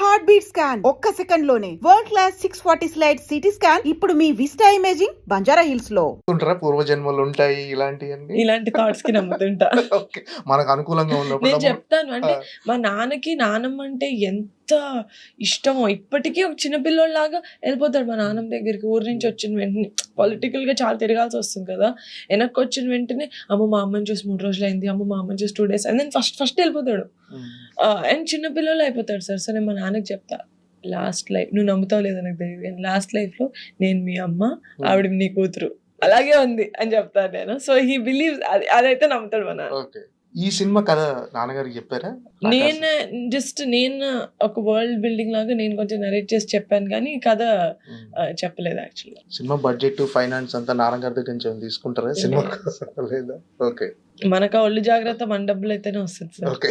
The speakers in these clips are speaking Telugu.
హార్ట్ బీట్ స్కాన్ ఒక్క సెకండ్ లోనే world class 640 slide CT scan ఇప్పుడు మీ విస్టా ఇమేజింగ్ బంజారా హిల్స్ లో. పూర్వజన్మలు ఉంటాయి ఇలాంటివన్నీ, ఇలాంటి థాట్స్ కి నమ్ముతుంటా. ఓకే, మనకు అనుకూలంగా ఉన్నప్పుడు నేను చెప్తాను అంటే మా నాన్నకి నానమ్మ అంటే ఎంత ఇష్టమో, ఇప్పటికీ ఒక చిన్నపిల్లోళ్ళలాగా వెళ్ళిపోతాడు మా నాన్నమ్మ దగ్గరికి. ఊరి నుంచి వచ్చిన వెంటనే పొలిటికల్ గా చాలా తిరగాల్సి వస్తుంది కదా, వెనక్కి వచ్చిన వెంటనే అమ్మ మా అమ్మని చూసి 3 రోజులు అయింది, అమ్మ మా అమ్మని చూసి 2 days అండ్ దెన్ ఫస్ట్ వెళ్ళిపోతాడు. అండ్ చిన్నపిల్లలు అయిపోతాడు సార్. సో నేను మా నాన్నకి చెప్తా, లాస్ట్ లైఫ్ నువ్వు నమ్ముతావు లేదా నాకు తెలియదు, లాస్ట్ లైఫ్ లో నేను మీ అమ్మ, ఆవిడ నీ కూతురు అలాగే ఉంది అని చెప్తాను నేను. సో హీ బిలీవ్స్, అదైతే నమ్ముతాడు మా నాన్న. ఓకే, ఈ సినిమా కథ నాన్నగారికి చెప్పారా? నేను ఒక వరల్డ్ బిల్డింగ్ లాగా నేను కొంచెం నరేట్ చేసి చెప్పాను కానీ కథ చెప్పలేదు యాక్చువల్లీ. సినిమా బడ్జెట్ ఫైనాన్స్ అంతా నాన్నగారి దగ్గర నుంచి తీసుకుంటారా సినిమా లేదా? ఓకే, మనకు ఆ ఒళ్ళు జాగ్రత్త మన డబ్బులు అయితేనే వస్తుంది సార్. ఓకే,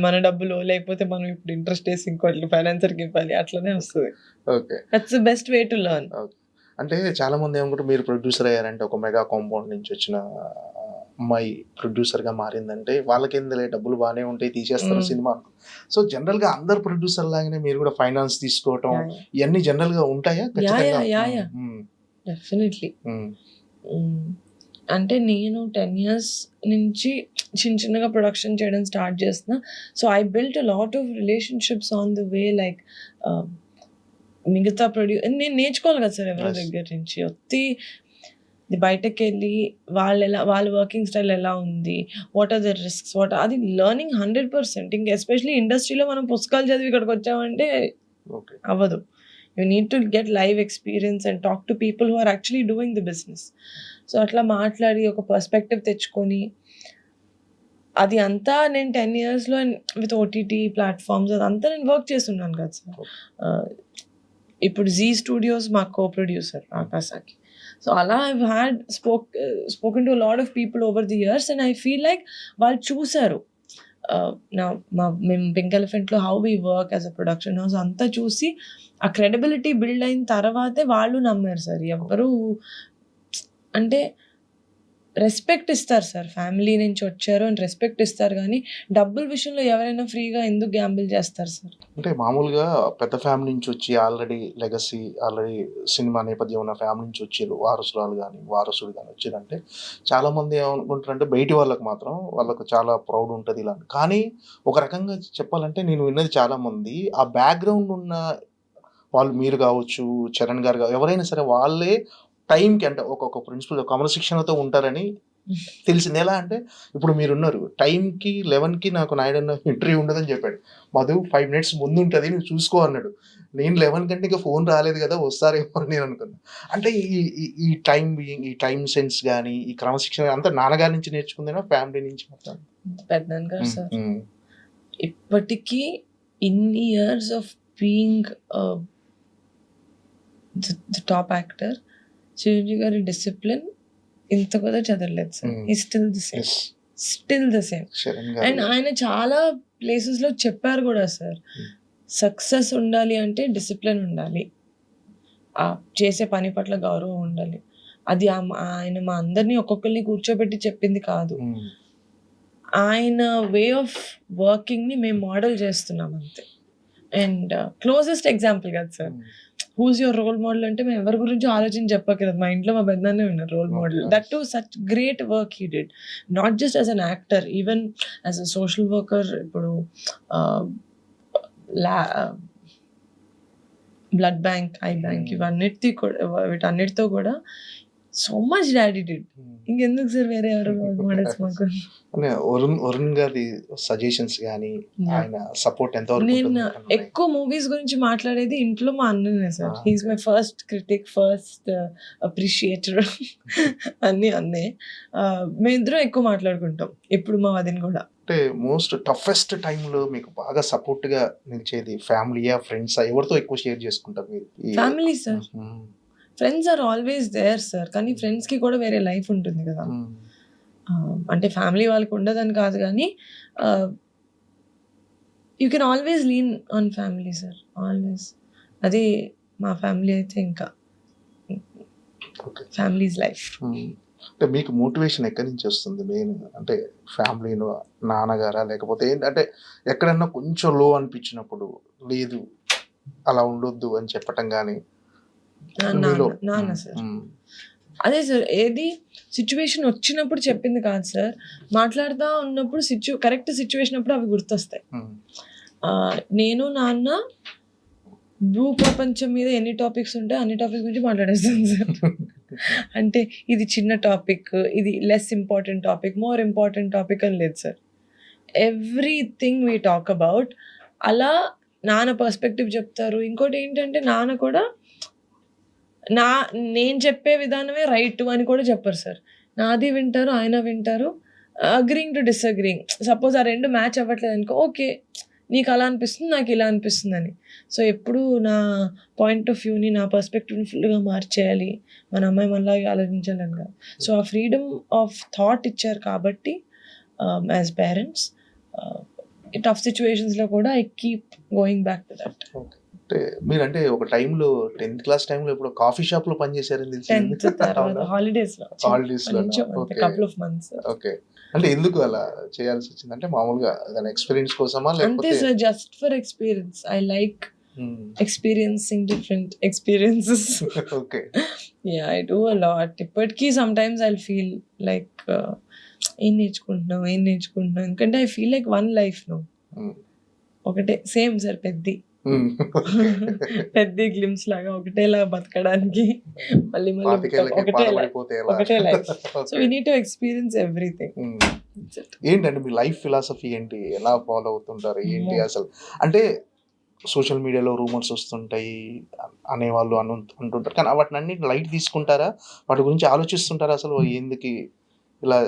మన డబ్బులు, లేకపోతే మనం ఇప్పుడు ఇంట్రెస్ట్ వేసి ఇంకోటి ఫైనాన్సర్కి ఇవ్వాలి, అట్లనే వస్తుంది. Okay, that's the best way to learn. అంటే చాలా మంది ఏమనుకుంటారు, మీరు ప్రొడ్యూసర్ అయ్యారంటే ఒక మెగా కాంపౌండ్ నుంచి వచ్చిన అమ్మాయి ప్రొడ్యూసర్ గా మారిందంటే వాళ్ళకి ఏందిలే డబ్బులు బాగానే ఉంటాయి తీసేస్తారు సినిమా. సో జనరల్ గా అందరు ప్రొడ్యూసర్ లాగానే మీరు కూడా ఫైనాన్స్ తీసుకోవటం ఇవన్నీ జనరల్ గా ఉంటాయా? డెఫినెట్లీ. అంటే నేను 10 years నుంచి చిన్నగా ప్రొడక్షన్ చేయడం స్టార్ట్ చేసిన. So I built a lot of relationships on the way. Like మిగతా నేను నేర్చుకోవాలి కదా సార్ ఎవరి దగ్గర నుంచి. వచ్చి బయటకు వెళ్ళి వాళ్ళ వర్కింగ్ స్టైల్ ఎలా ఉంది, వాట్ ఆర్ ద రిస్క్స్, అది లెర్నింగ్ 100%. ఇంకా ఎస్పెషలీ ఇండస్ట్రీలో మనం పుస్తకాలు చదివి ఇక్కడికి వచ్చామంటే అవ్వదు. You need to get live experience and talk to people who are actually doing the business. So అట్లా మాట్లాడి ఒక పర్స్పెక్టివ్ తెచ్చుకొని అది అంతా నేను 10 yearsలో విత్ ఓటీటీ ప్లాట్ఫామ్స్ అదంతా నేను వర్క్ చేస్తున్నాను కదా సార్. ఇప్పుడు జీ స్టూడియోస్ మా కో ప్రొడ్యూసర్ ఆకాశాకి. సో అలా I've had spoken to lot of people over the years and I feel like వాళ్ళు చూసారు మేము పింక్ ఎలిఫెంట్లో how we work as a production house అంతా చూసి ఆ క్రెడిబిలిటీ బిల్డ్ అయిన తర్వాతే వాళ్ళు నమ్మారు సార్. ఎవరు అంటే రెస్పెక్ట్ ఇస్తారు సార్, ఫ్యామిలీ నుంచి వచ్చారు అని రెస్పెక్ట్ ఇస్తారు, కానీ డబ్బుల విషయంలో ఎవరైనా ఫ్రీగా ఎందుకు గ్యాంబుల్ చేస్తారు సార్? అంటే మామూలుగా పెద్ద ఫ్యామిలీ నుంచి వచ్చి ఆల్రెడీ లెగసీ, ఆల్రెడీ సినిమా నేపథ్యం ఉన్న ఫ్యామిలీ నుంచి వచ్చారు వారసురాలు కానీ వారసుడు కానీ వచ్చారంటే చాలామంది ఏమనుకుంటారంటే బయటి వాళ్ళకి మాత్రం వాళ్ళకు చాలా ప్రౌడ్ ఉంటుంది ఇలా. కానీ ఒక రకంగా చెప్పాలంటే నేను విన్నది చాలామంది ఆ బ్యాక్గ్రౌండ్ ఉన్న వాళ్ళు, మీరు కావచ్చు, చరణ్ గారు కావచ్చు, ఎవరైనా సరే వాళ్ళే టైంకి అంటే ఒక్కొక్క ప్రిన్సిపల్ క్రమశిక్షణతో ఉంటారని తెలిసింది. ఎలా అంటే ఇప్పుడు మీరున్నారు టైంకి 11కి నాకు నాయుడు ఇంటర్వ్యూ ఉండదని చెప్పాడు. మధు 5 minutes ముందు ఉంటుంది నువ్వు చూసుకో అన్నాడు. నేను 11 కంటే ఇంకా ఫోన్ రాలేదు కదా, వస్తారేమో అని నేను అనుకున్నాను. అంటే ఈ టైం సెన్స్ కానీ ఈ క్రమశిక్షణ అంతా నాన్నగారి నుంచి నేర్చుకుందేనా ఫ్యామిలీ నుంచి? మొత్తం పెద్దగారు సార్ ఇప్పటికీ ఇన్ని years of being the top actor, Chiranjeevi గారి డిసిప్లిన్ ఇంత కూడా చదవలేదు సార్. ఈ స్టిల్ ద సేమ్. అండ్ ఆయన చాలా ప్లేసెస్ లో చెప్పారు కూడా సార్, సక్సెస్ ఉండాలి అంటే డిసిప్లిన్ ఉండాలి, ఆ చేసే పని పట్ల గౌరవం ఉండాలి. అది ఆయన మా అందరినీ ఒక్కొక్కరిని కూర్చోబెట్టి చెప్పింది కాదు, ఆయన వే ఆఫ్ వర్కింగ్ ని మేము మోడల్ చేస్తున్నాం అంతే. అండ్ క్లోజెస్ట్ ఎగ్జాంపుల్ కదా sir, who's your role model అంటే మేము ఎవరి గురించి ఆలోచించి చెప్పకలేదు, మా ఇంట్లో మా పెద్దనే ఉన్నారు role model. That to such great work he did, not just as an actor, even as a social worker. ఇప్పుడు బ్లడ్ బ్యాంక్, ఐ బ్యాంక్, వీటన్నిటితో కూడా సో మచ్ డాడీ డిడ్. ఇంకెందుకు సార్ వేరే ఎవరు రోల్ మోడల్స్ మాకు? వరుణ్ గారి సజెషన్స్ కానీ ఆయన సపోర్ట్ ఎంత? నేను ఎక్కువ మూవీస్ గురించి మాట్లాడేది ఇంట్లో మా అన్ననే sir. He's my first critic, first appreciator అన్నే. మేమిద్దరం ఎక్కువ మాట్లాడుకుంటాం ఇప్పుడు, మా వదిన కూడా. అంటే మోస్ట్ టఫెస్ట్ టైంలో మీకు బాగా సపోర్ట్ గా నిలిచేది ఫ్యామిలీయా, ఫ్రెండ్సా? ఎవరితో ఎక్కువ షేర్ చేసుకుంటారు మీరు? Family sir. Friends are always there sir, కానీ ఫ్రెండ్స్ కి కూడా వేరే లైఫ్ ఉంటుంది కదా. అంటే ఫ్యామిలీ వాళ్ళకి ఉండదని కాదు, కానీ you can always lean on family sir, always. అది మా ఫ్యామిలీ అయితే ఇంకా ఫ్యామిలీస్ లైఫ్. అంటే మీకు మోటివేషన్ ఎక్కడి నుంచి వస్తుంది మెయిన్? అంటే ఫ్యామిలీలో నాన్నగారా, లేకపోతే ఏంటంటే ఎక్కడన్నా కొంచెం లో అనిపించినప్పుడు, లేదు అలా ఉండొద్దు అని చెప్పటం కానీ మీలో నాన్న సార్ అదే సార్, ఏది సిచ్యువేషన్ వచ్చినప్పుడు చెప్పింది కాదు సార్, మాట్లాడుతూ ఉన్నప్పుడు కరెక్ట్ సిచ్యువేషన్ అప్పుడు అవి గుర్తొస్తాయి. నేను నాన్న భూ ప్రపంచం మీద ఎన్ని టాపిక్స్ ఉంటే అన్ని టాపిక్స్ గురించి మాట్లాడేస్తాను సార్. అంటే ఇది చిన్న టాపిక్, ఇది less important topic, more important topic అని లేదు sir. Everything we talk about. అలా నాన్న పర్స్పెక్టివ్ చెప్తారు. ఇంకోటి ఏంటంటే నాన్న కూడా నేను చెప్పే విధానమే రైట్ అని కూడా చెప్పరు సార్. నాది వింటారు, ఆయన వింటారు, అగ్రింగ్ టు డిసగ్రింగ్. సపోజ్ ఆ రెండు మ్యాచ్ అవ్వట్లేదు అనుకో, ఓకే నీకు అలా అనిపిస్తుంది, నాకు ఇలా అనిపిస్తుంది అని. సో ఎప్పుడు నా పాయింట్ ఆఫ్ వ్యూని, నా పర్స్పెక్టివ్ని ఫుల్గా మార్చేయాలి, మన అమ్మాయి మనలాగే ఆలోచించాలని కాదు. సో ఆ ఫ్రీడమ్ ఆఫ్ థాట్ ఇచ్చారు కాబట్టి యాజ్ పేరెంట్స్ టఫ్ సిచ్యువేషన్స్లో కూడా I keep going back to that. మీరంటే ఒక టైంలో 10th క్లాస్ టైంలో ఇప్పుడు కాఫీ షాప్ లో పనిచేశారని తెలిసింది. హాలిడేస్ లో కపుల్ ఆఫ్ మంత్స్. ఓకే, అంటే ఎందుకు అలా చేయాల్సి వచ్చింది? అంటే మామూలుగా ఎక్స్పీరియన్స్ కోసమా అంతే లేకపోతే? Sir, just for experience. I like experiencing different experiences. Okay. Yeah, I do a lot. ఇప్పటికీ sometimes I'll feel like ఏం నేర్చుకుంటున్నావు ఎందుకంటే I feel like one life no. ఒకటే సేమ్ సార్, పెద్ద గ్లిమ్స్ లాగా ఒకటేలా బతకడానికి మళ్ళీ ఒకటే life. So we need to experience everything. ఏంటంటే మీ లైఫ్ ఫిలాసఫీ ఏంటి, ఎలా ఫాలో అవుతుంటారు ఏంటి అసలు? అంటే సోషల్ మీడియాలో రూమర్స్ వస్తుంటాయి అనేవాళ్ళు అంటుంటారు, కానీ వాటిని అన్ని లైట్ తీసుకుంటారా? వాటి గురించి ఆలోచిస్తుంటారా? అసలు ఎందుకు ఇలా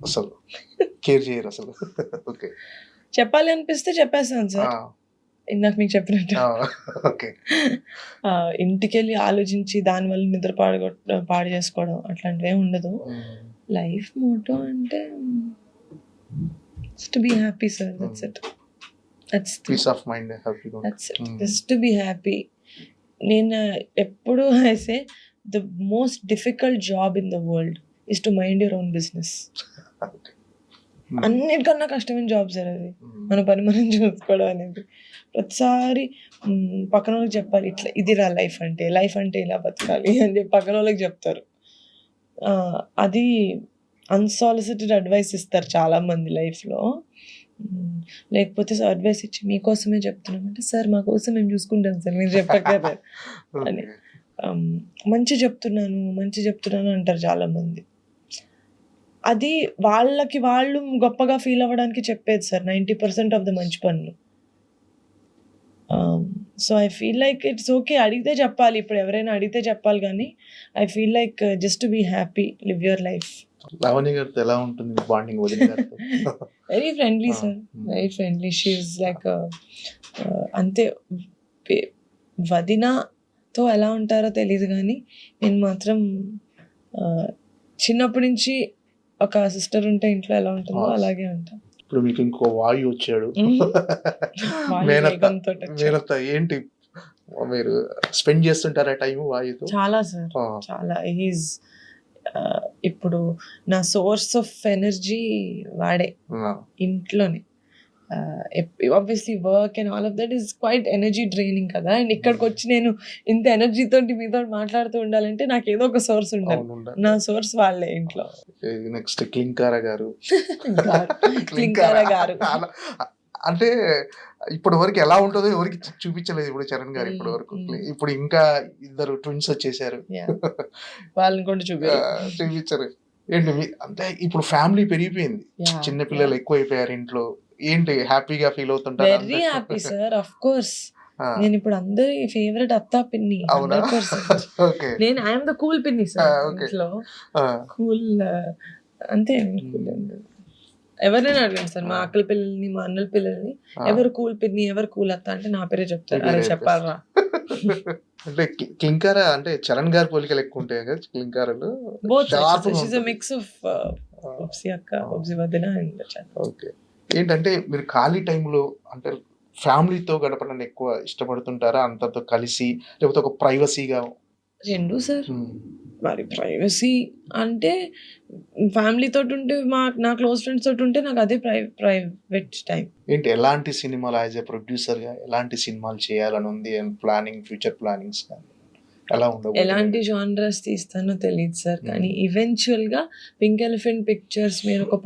అసలు కేర్ చేయరు అసలు? ఓకే, చెప్పాలి అనిపిస్తే చెప్పేస్తాను సార్, ఇందాక మీకు చెప్పినట్టు. ఇంటికి వెళ్ళి ఆలోచించి దానివల్ల నిద్ర పాడు చేసుకోవడం అట్లాంటివి ఏమి ఉండదు. లైఫ్ మోటో అంటే just to be happy, sir. That's it. That's peace of mind. That's it. Just to be happy. నేను ఎప్పుడు I say the most difficult job in the world is to mind your own business. అన్నిటికన్నా కష్టమైన జాబ్ సార్ అది, మన పని మనం చూసుకోవడం అనేది. ప్రతిసారి పక్కన వాళ్ళకి చెప్పాలి, ఇట్లా ఇదిరా లైఫ్ అంటే ఇలా బతకాలి అని చెప్పి పక్కన వాళ్ళకి చెప్తారు. అది అన్సాలిసిటెడ్ అడ్వైస్ ఇస్తారు చాలామంది లైఫ్లో. లేకపోతే అడ్వైస్ ఇచ్చి మీకోసమే చెప్తున్నామంటే, సార్ మా కోసం మేము చూసుకుంటాం సార్, మీరు చెప్పగలరు అని. మంచి చెప్తున్నాను అంటారు చాలామంది. అది వాళ్ళకి వాళ్ళు గొప్పగా ఫీల్ అవ్వడానికి చెప్పేది సార్ 90% ఆఫ్ ద మంచి పనులు. So I feel like it's okay, అడిగితే చెప్పాలి, ఇప్పుడు ఎవరైనా అడిగితే చెప్పాలి, కానీ I feel like just to be happy, live your life. Lavanya గారితో ఎలా ఉంటుంది bonding? Very friendly sir, very friendly. She is like అంతే. వదినతో ఎలా ఉంటారో తెలియదు, కానీ నేను మాత్రం చిన్నప్పటి నుంచి ఒక సిస్టర్ ఉంటే ఇంట్లో ఎలా ఉంటుందో అలాగే ఉంటా. ఇప్పుడు మీకు ఇంకో వాయు వచ్చాడు, మేనత్త. ఏంటి మీరు స్పెండ్ చేస్తుంటారా టైం వాయుతో? చాలా సార్, చాలా. హీస్ ఇప్పుడు నా సోర్స్ ఆఫ్ ఎనర్జీ వాడే ఇంట్లోనే. Obviously work and all of that is quite energy draining కదా. అండ్ ఇక్కడికి వచ్చి నేను ఇంత ఎనర్జీ తోటి మీతో మాట్లాడుతూ ఉండాలంటే నాకు ఏదో ఒక సోర్స్ ఉండాలి. నా సోర్స్ వాళ్ళే ఇంట్లో. నెక్స్ట్ క్లింకారా గారు. క్లింకారా గారు అంటే ఇప్పటి వరకు ఎలా ఉంటుందో ఎవరికి చూపించలేదు ఇప్పుడు చరణ్ గారు ఇప్పటి వరకు. ఇప్పుడు ఇంకా ఇద్దరు ట్విన్స్ వచ్చేసారు, వాళ్ళని కూడా చూపించారు. ఏంటి అంటే ఇప్పుడు ఫ్యామిలీ పెరిగిపోయింది, చిన్న పిల్లలు ఎక్కువ అయిపోయారు ఇంట్లో. ఏంటి హ్యాపీగా ఫీల్ అవుతుంటారు? Very happy sir, of course. నేను ఇప్పుడు అందరి ఫేవరెట్ అత్తా పిన్ని. నేను ఐఎమ్ ద కూల్ పిన్ని సార్ ఇంట్లో. కూల్ అంతే. ఎవరైనా అడగండి సార్, మా అక్కల పిల్లల్ని, మా అన్నల పిల్లల్ని, ఎవరు కూల్ పిన్ని, ఎవరు కూల్ అత్త అంటే నా పేరే చెప్తారు. అదే చెప్పాలరా. అంటే క్లింకారా అంటే చరణ్ గారి పోలికలు ఎక్కువ ఉంటాయి కదా క్లింకారాలు. మిక్స్ ఆఫ్ ఒప్సి అక్క, ఒప్సి వదిన అండ్ చరణ్. ఓకే, ఏంటంటే మీరు ఖాళీ టైంలో అంటే ఫ్యామిలీతో గడపడానికి ఎక్కువ ఇష్టపడుతుంటారా, అంతతో కలిసి, లేకపోతే ఒక ప్రైవసీగా రెండు సార్. హ్మ్. మరి ప్రైవసీ అంటే ఫ్యామిలీ తోటి ఉంటే నా క్లోజ్ ఫ్రెండ్స్ తోటి ఉంటే నాకు అదే ప్రైవేట్ టైం. ఏంటి ఎలాంటి సినిమాలు యాజ్ ఎ ప్రొడ్యూసర్‌గా ఎలాంటి సినిమాలు చేయాలని ఉంది అండ్ ఫ్యూచర్ ప్లానింగ్స్ కానీ ఎలా ఉండబోతున్నాయి? ఎలాంటి జానరస్ తీస్తానో తెలియదు సార్. కానీ ఈవెన్చువల్‌గా పింక్ ఎలిఫెంట్ పిక్చర్స్ మీరు ఒక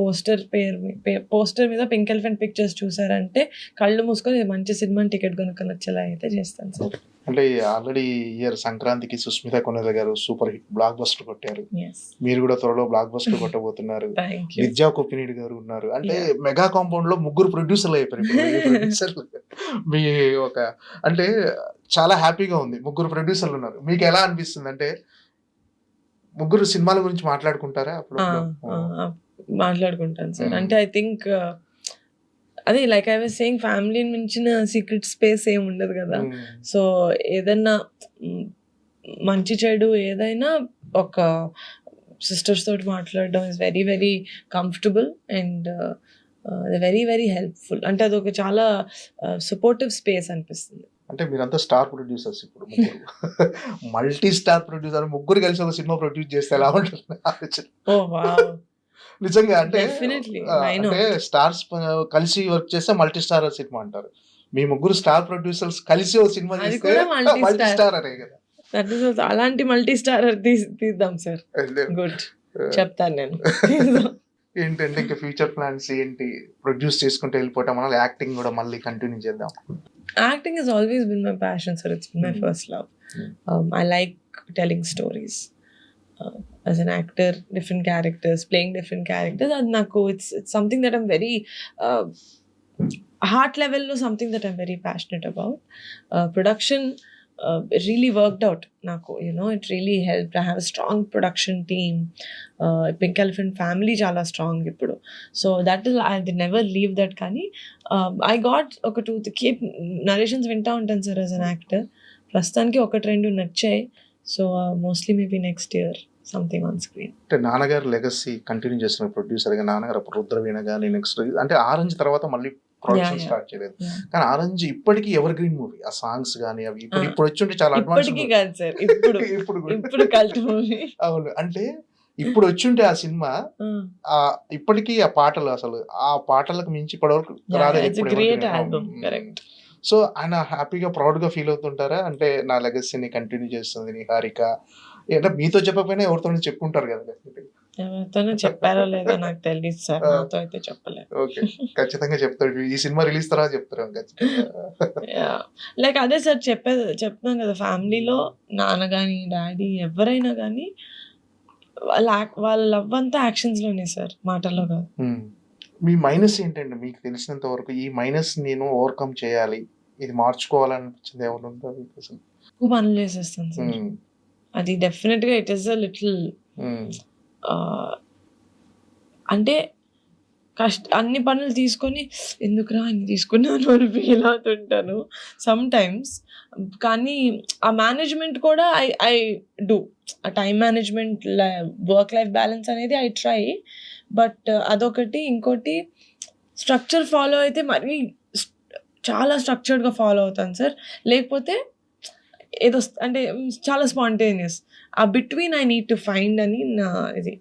పోస్టర్ మీద పింక్ ఎలిఫెంట్ పిక్చర్స్ చూసారంటే కళ్ళు మూసుకొని ఇది మంచి సినిమా టికెట్ కొనుక్కొని వచ్చేలా అయితే చేస్తాను సార్. అంటే ఆల్రెడీ ఇయర్ సంక్రాంతికి సుస్మిత కొనెల గారు సూపర్ హిట్ బ్లాక్ బస్టర్ కొట్టారు. Yes. మీరు కూడా త్వరలో బ్లాక్ బస్టర్ కొట్టబోతున్నారు. Thank you. విద్యా కొప్పినేడు గారు ఉన్నారు. అంటే మెగా కాంపౌండ్ లో ముగ్గురు ప్రొడ్యూసర్లు అయిపోయారు ఇప్పుడు. ఈ ప్రొడ్యూసర్లు మీ ఒక అంటే చాలా హ్యాపీగా ఉంది. ముగ్గురు ప్రొడ్యూసర్లు ఉన్నారు. మీకు ఎలా అనిపిస్తుంది? అంటే ముగ్గురు సినిమాల గురించి మాట్లాడుకుంటారా అప్పుడు? మాట్లాడుకుంటాను సార్. అంటే ఐ థింక్ అదే like I was saying family మించిన సీక్రెట్ స్పేస్ ఏమి ఉండదు కదా. సో ఏదన్నా మంచి చెడు ఏదైనా ఒక సిస్టర్స్ తోటి మాట్లాడడం is very very comfortable and very very helpful. అంటే అదొక చాలా సపోర్టివ్ స్పేస్ అనిపిస్తుంది. అంటే మీరంతా స్టార్ ప్రొడ్యూసర్స్ ఇప్పుడు ముగ్గురు. మల్టీ స్టార్ ప్రొడ్యూసర్ ముగ్గురు కలిసి ఒక సినిమా ప్రొడ్యూస్ చేస్తే ఎలా ఉంటుంది ఆలోచన? ఓ వావ్. నిజంగా అంటే Definitely. Why not? అంటే స్టార్స్ కలిసి వర్క్ చేస్తే మల్టీ స్టార్ సినిమా అంటారు. మీ ముగ్గురు స్టార్ ప్రొడ్యూసర్స్ కలిసి ఒక సినిమా అది చేస్తే కూడా multi-star. మల్టీ స్టార్ అనే కదా. That is also అలాంటి మల్టీ స్టార్ తీద్దాం సార్. గుడ్ చెప్తాను నేను. ఏంటంటే ఇంకా ఫ్యూచర్ ప్లాన్స్ ఏంటి? ప్రొడ్యూస్ చేసుకుంటూ వెళ్ళిపోవటం వల్ల యాక్టింగ్ కూడా మళ్ళీ కంటిన్యూ చేద్దాం. Acting has always been my passion, sir. It's been my first love. I like telling stories. As an actor, different characters, playing different characters. And naku, it's something that I'm very heart level lo something that I'm very passionate about. Production it really worked out naku, you know, it really helped. I have a strong production team. Pink Elephant family chala strong ippudu. So that is I never leave that kani. I got oka two keep narrations vinta untanu sir as an actor. Prastaniki oka రెండు నచ్చాయి. So mostly maybe next year something on screen. అంటే నాన్నగారు లెగసీ కంటిన్యూ చేస్తున్న ప్రొడ్యూసర్ గా నాన్నగారు అప్పుడు రుద్రవీణ కానీ నెక్స్ట్ అంటే ఆరెంజ్ తర్వాత మళ్ళీ ప్రొడక్షన్ స్టార్ట్ చేయలేదు. కానీ ఆరెంజ్ ఇప్పటికీ ఎవర్ గ్రీన్ మూవీ. ఆ సాంగ్స్ కానీ అవి ఇప్పుడు వచ్చి ఉంటే చాలా అడ్వాన్స్. ఇప్పటికీ కాదు సార్, ఇప్పుడు కల్ట్ మూవీ. అవును, అంటే ఇప్పుడు వచ్చి ఉంటే ఆ సినిమా ఇప్పటికీ ఆ పాటలు అసలు ఆ పాటలకు మించి ఇప్పటివరకు రాలేదు. సో ఆయన హ్యాపీగా ప్రౌడ్ గా ఫీల్ అవుతుంటారా? అంటే నా లెగసీని కంటిన్యూ చేస్తుంది నిహారిక. అంటే మీతో చెప్పకపోయినా ఎవరితో చెప్పుకుంటారు కదా. ఎవరితోనూ చెప్పారో లేదో నాకు తెలియదు సార్, నాతో అయితే చెప్పలేదు. ఓకే, ఖచ్చితంగా చెప్తాడు. ఈ సినిమా రిలీజ్ తర్వాత చెప్తారు ఖచ్చితంగా. లైక్ అదే సార్ చెప్తున్నాను కదా, ఫ్యామిలీలో నాన్న కానీ డాడీ ఎవరైనా కానీ వాళ్ళ లవ్ అంతా యాక్షన్స్ లోనే సార్, మాటల్లో కాదు. మీ మైనస్ ఏంటండి మీకు తెలిసినంత వరకు? ఈ మైనస్ నేను ఓవర్కమ్ చేయాలి, ఇది మార్చుకోవాలనిపించింది ఏమైనా ఉందా మీకు అసలు? ఎక్కువ పనులు చేసేస్తాను సార్. అది డెఫినెట్ గా ఇట్ ఈస్ అ లిటిల్ అంటే అన్ని పనులు తీసుకొని ఎందుకురా అన్ని తీసుకున్నాను అని ఫీల్ అవుతుంటాను సమ్ టైమ్స్. కానీ ఆ మేనేజ్మెంట్ కూడా ఐ డూ. ఆ time management, work life balance అనేది ఐ ట్రై. బట్ అదొకటి. ఇంకోటి స్ట్రక్చర్ ఫాలో అయితే మరీ చాలా స్ట్రక్చర్డ్గా ఫాలో అవుతాను సార్. లేకపోతే ఏదో అంటే చాలా స్పాంటేనియస్. ఆ between I need to find అని నా ఇది.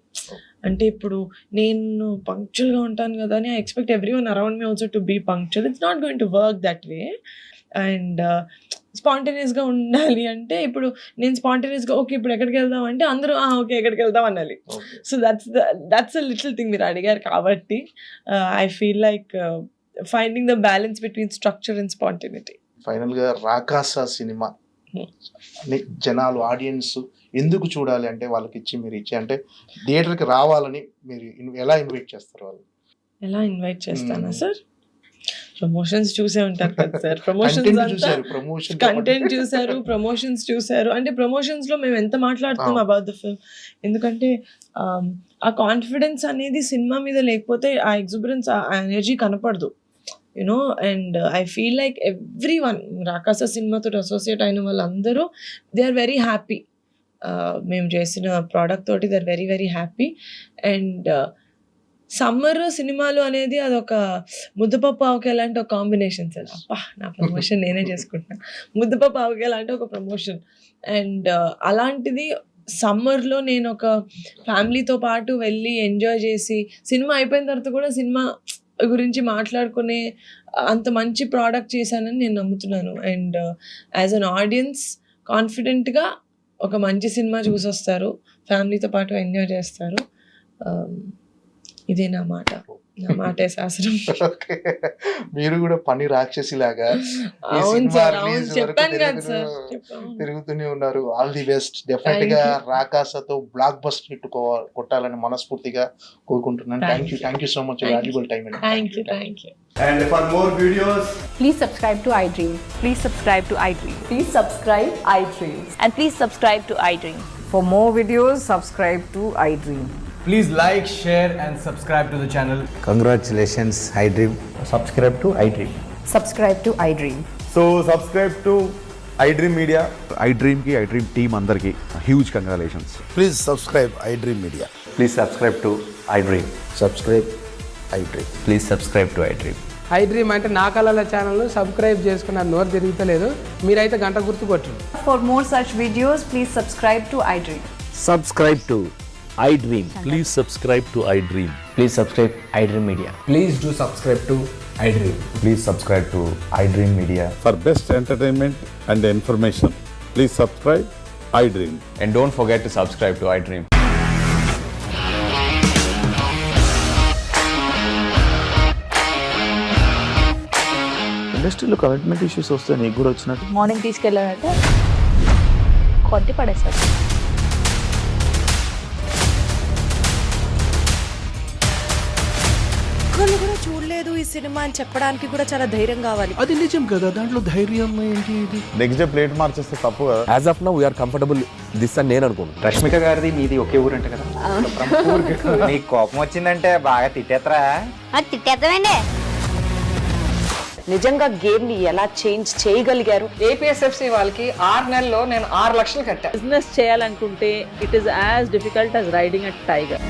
అంటే ఇప్పుడు నేను పంక్చువల్గా ఉంటాను కదా అని I expect everyone around me also to be punctual. It's not going to work that way. And స్పాంటేనియస్గా ఉండాలి అంటే ఇప్పుడు నేను స్పాంటేనియస్గా ఓకే ఇప్పుడు ఎక్కడికి వెళ్దాం అంటే అందరూ ఓకే ఎక్కడికి వెళ్దాం అనాలి. So that's a little thing మీరు అడిగారు కాబట్టి I feel like finding the balance between structure and spontaneity. ఫైనల్గా రాకాస సినిమా జనాలు ఆడియన్స్ ఎందుకు చూడాలి అంటే వాళ్ళకి ఇచ్చి మీరు ఇచ్చి అంటే థియేటర్కి రావాలని మీరు ఎలా ఇన్వైట్ చేస్తారు? వాళ్ళు ఎలా ఇన్వైట్ చేస్తానా సార్? ప్రమోషన్స్ చూసే ఉంటారు కదా సార్. కంటెంట్ చూసారు, ప్రమోషన్స్ చూసారు. అంటే ప్రమోషన్స్ లో మేము ఎంత మాట్లాడుతున్నాం అబౌట్ ద ఫిల్మ్. ఎందుకంటే ఆ కాన్ఫిడెన్స్ అనేది సినిమా మీద లేకపోతే ఆ ఎగ్జుబరెన్స్, ఆ ఎనర్జీ కనపడదు. You know, and I feel like everyone Rakasa సినిమాతో అసోసియేట్ అయిన వాళ్ళందరూ దే ఆర్ వెరీ హ్యాపీ. మేము చేసిన ప్రోడక్ట్ తోటి they are very very happy. And summer సినిమాలు అనేది అదొక ముద్దపప్పు ఆవకాయ లాంటి ఒక కాంబినేషన్ సార్. అబ్బా, నా ప్రమోషన్ నేనే చేసుకుంటున్నాను. ముద్దపప్పు ఆవకాయ లాంటి ఒక ప్రమోషన్. అండ్ అలాంటిది సమ్మర్లో నేను ఒక ఫ్యామిలీతో పాటు వెళ్ళి ఎంజాయ్ చేసి సినిమా అయిపోయిన తర్వాత కూడా సినిమా గురించి మాట్లాడుకునే అంత మంచి ప్రోడక్ట్ చేశానని నేను నమ్ముతున్నాను. అండ్ యాజ్ అన్ ఆడియన్స్ కాన్ఫిడెంట్గా ఒక మంచి సినిమా చూసొస్తారు, ఫ్యామిలీతో పాటు ఎంజాయ్ చేస్తారు. ఇదే నా మాటే శాస్త్రం. ఓకే, మీరు కూడా పని రాక్షసి లాగా అవును సార్, అవును చెప్పాను కదా సార్, తిరుగుతూనే ఉన్నారు. All the best. డెఫినెట్ గా రాకాసతో బ్లాక్ బస్టర్ హిట్ కొట్టాలని మనస్ఫూర్తిగా కోరుకుంటున్నాను. Thank you so much. Valuable time. Thank you. And for more videos, Please subscribe to iDream. Please subscribe to iDream. Please subscribe iDream. And please subscribe to iDream. For more videos, subscribe to iDream. please like, share and subscribe to the channel. Congratulations, iDream. Subscribe to iDream. Subscribe to iDream. So subscribe to iDream Media. iDream ki iDream team andarki huge congratulations. Please subscribe iDream Media. Please subscribe to iDream. Subscribe iDream. Please subscribe to iDream. iDream అంటే నా కళల ఛానల్ను సబ్స్క్రైబ్ చేసుకున్న నోరు తిరుగుతలేదు, మీరైతే గంట గుర్తు కొట్టండి. For more such videos, please subscribe to iDream. Subscribe to iDream. Please subscribe to iDream. Please subscribe iDream Media. Please do subscribe to iDream. Please subscribe to iDream Media. For best entertainment and information, please subscribe iDream. And don't forget to subscribe to iDream. ఇండస్ట్రీలో కమిట్మెంట్ ఇష్యూస్ వస్తే నీకు కూడా వచ్చినట్టు? మార్నింగ్ తీసుకెళ్ళాలంటే కొట్టి పడేస్తారు. ఒక్కళ్ళు కూడా చూడలేదు ఈ సినిమా అని చెప్పడానికి కూడా చాలా ధైర్యం కావాలి. అది నిజం కదా, దాంట్లో ధైర్యం ఏంటి? ఇది నెక్స్ట్ డే ప్లేట్ మార్చేస్తే తప్పు కదా. As of now, we are comfortable this అని నేను అనుకుంటున్నాను. రష్మిక గారిది మీది ఒకే ఊరంట కదా? నీకు కోపం వచ్చిందంటే బాగా తిట్టేత్తరా? తిట్టేద్దామండి. నిజంగా గేమ్ ని ఎలా చేంజ్ చేయగలిగారు? ఏపీఎస్ఎఫ్సి వాళ్ళకి 6 నెలల్లో నేను 6 లక్షలు కట్టా. బిజినెస్ చేయాలనుకుంటే it is as difficult as riding a tiger.